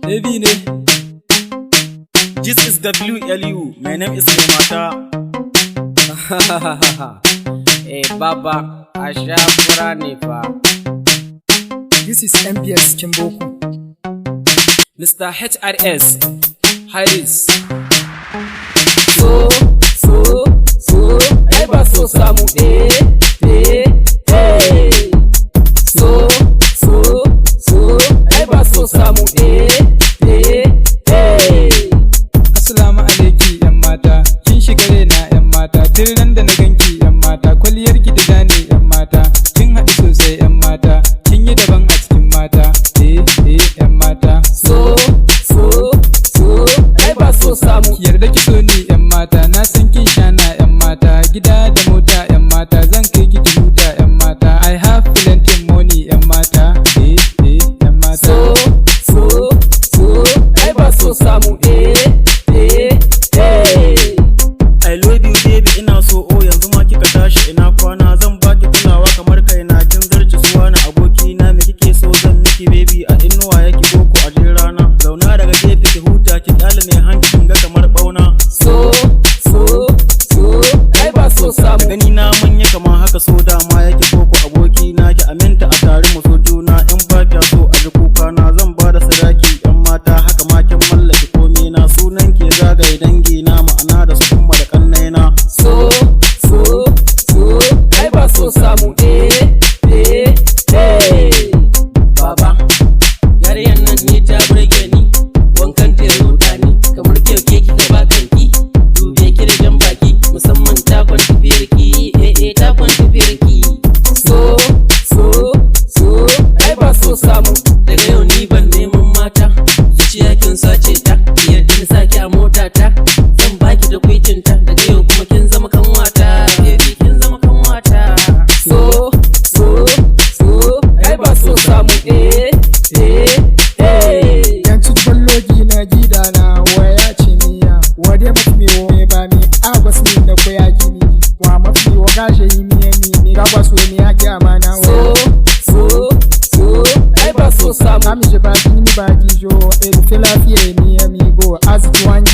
Baby ne. This is WLU. My name is Mata. Baba, Asha fura ne fa. This is MPS Kimboku. Mr. HRS Harris. So, ai ba so samu So, ai ba so samu Assalamu alaiki yan mata, kin shiga raina yan mata, tun ran da na ganki yan mata, kwalliyar ki da ne yan mata, kin haɗu sosai yan mata, kin yi daban a cikin mata, yan mata. So, ai ba so samu. Ki yarda ki so ni yan mata, na san kin shana yan mata, gida da mota yan mata, zan kai ki huta yan mata. I have plenty money yan mata, yan mata. So, ai ba so samu I love you baby, ina so yanzu ma kika tashi ina kwana, zan baki kulawa kamar kaina, kin zarci suwa na aboki na, me kike so zan miki baby, a inuwa yake koko a rana, zauna daga gefe ki huta, ki kyale mai hanki kin ga kamar bauna. So, ai ba so samu. Gani na manya kamar haka, so dama yake koko aboki na, ki aminta a tare mu so juna, in ba kya so a ji kuka na, zan bada sadaki yan mata, haka ma kin mallaki komai na, sunan ke zagaye dangi na, ma'ana da su kuma da kannai na. So, ai ba so samu Baba, yariyan nan ni ta burge ni, wankan ta ruda ni, kamar kyauke ki da bakanki, dube ki da jan baki, musamman ta kwanta firki, ta kwanta firki. So, ai ba so samu. Daga yau ni ban neman mata, zuciya kin sace ta, yadda na saki a mota ta, zan baki da kwicinta, daga yau kuma kin zama kanwata, baby kin zama kanwata. So, ai ba so samu Yanci ballogi na gida na waya ce miya, wade mafi me ba mi agwas mi da koya gini, wa mafi wa gaje yi miya mi ga kwaso mi ya ki amana wa. So, ai ba so samu. Amije ba gini ba gijo, edu filafiye miya mi bo, arziki wangi